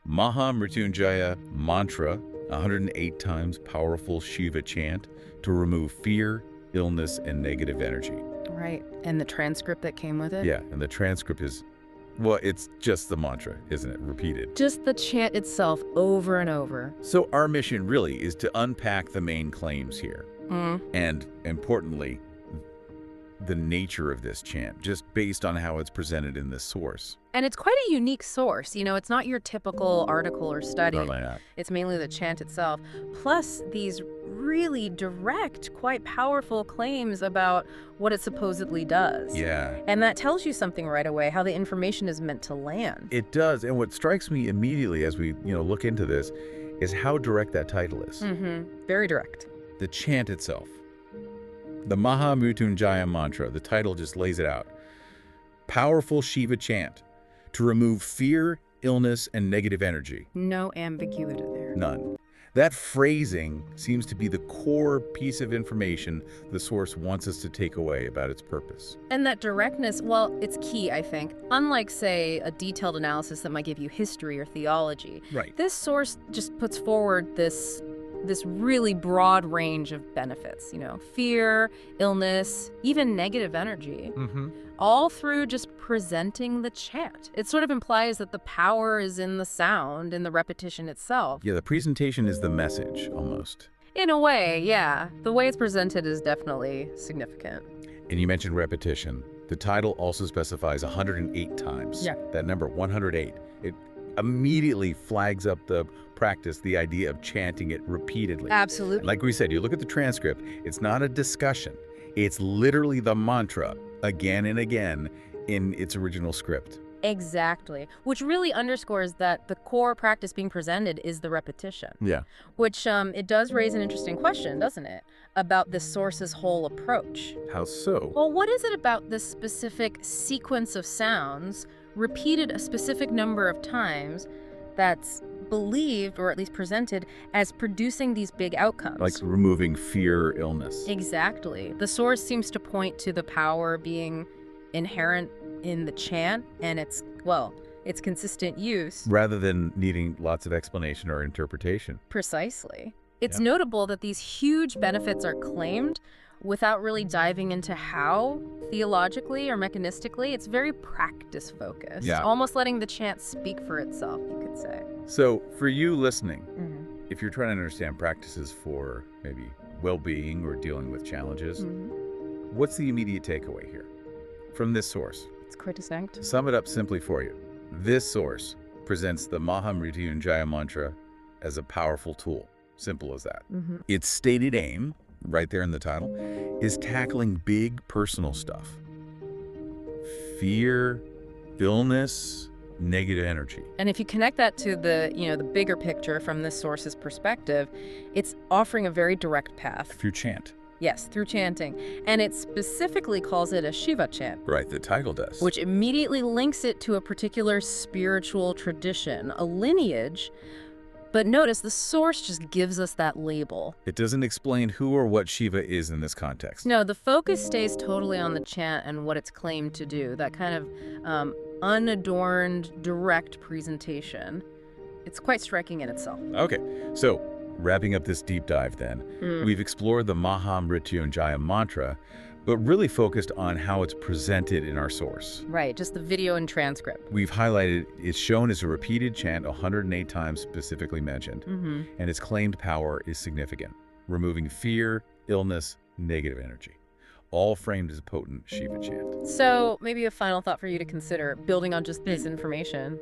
Mahamrityunjay Mantra, 108 times powerful Shiva chant to remove fear, illness, and negative energy. Right. And the transcript that came with it? Yeah, and the transcript is, well, it's just the mantra, isn't it? Repeated. Just the chant itself over and over. So our mission really is to unpack the main claims here. And importantly, the nature of this chant, just based on how it's presented in this source. And it's quite a unique source. You know, it's not your typical article or study. Not like that. It's mainly the chant itself. Plus these really direct, quite powerful claims about what it supposedly does. Yeah. And that tells you something right away, how the information is meant to land. It does. And what strikes me immediately as we, look into this is how direct that title is. Very direct. The chant itself. The Mahamrityunjay Mantra, the title just lays it out. Powerful Shiva chant to remove fear, illness, and negative energy. No ambiguity there. None. That phrasing seems to be the core piece of information the source wants us to take away about its purpose. And that directness, well, it's key, I think. Unlike, say, a detailed analysis that might give you history or theology. Right. This source just puts forward this really broad range of benefits, fear, illness, even negative energy, all through just presenting the chant. It sort of implies that the power is in the sound, in the repetition itself. Yeah, the presentation is the message, almost. In a way, yeah. The way it's presented is definitely significant. And you mentioned repetition. The title also specifies 108 times. Yeah. That number, 108. It immediately flags up the practice, the idea of chanting it repeatedly. Absolutely. And like we said, you look at the transcript, it's not a discussion. It's literally the mantra again and again in its original script. Exactly. Which really underscores that the core practice being presented is the repetition. Yeah. Which it does raise an interesting question, doesn't it? About the source's whole approach. How so? Well, what is it about this specific sequence of sounds, repeated a specific number of times, that's believed, or at least presented, as producing these big outcomes? Like removing fear, illness. Exactly. The source seems to point to the power being inherent in the chant and its consistent use. Rather than needing lots of explanation or interpretation. Precisely. It's notable that these huge benefits are claimed without really diving into how, theologically or mechanistically. It's very practice-focused, almost letting the chant speak for itself, you could say. So, for you listening, if you're trying to understand practices for maybe well-being or dealing with challenges, what's the immediate takeaway here from this source? It's quite distinct. Sum it up simply for you. This source presents the Mahamrityunjay Mantra as a powerful tool. Simple as that. Its stated aim, right there in the title, is tackling big personal stuff. Fear, illness, negative energy. And if you connect that to the, the bigger picture from this source's perspective, it's offering a very direct path. Through chant. Yes, through chanting. And it specifically calls it a Shiva chant. Right, the title does. Which immediately links it to a particular spiritual tradition, a lineage. But notice, the source just gives us that label. It doesn't explain who or what Shiva is in this context. No, the focus stays totally on the chant and what it's claimed to do. That kind of unadorned, direct presentation. It's quite striking in itself. Okay, so wrapping up this deep dive then, we've explored the Mahamrityunjay Mantra, but really focused on how it's presented in our source. Right, just the video and transcript. We've highlighted it's shown as a repeated chant 108 times specifically mentioned, and its claimed power is significant, removing fear, illness, negative energy, all framed as a potent Shiva chant. So maybe a final thought for you to consider, building on just this information.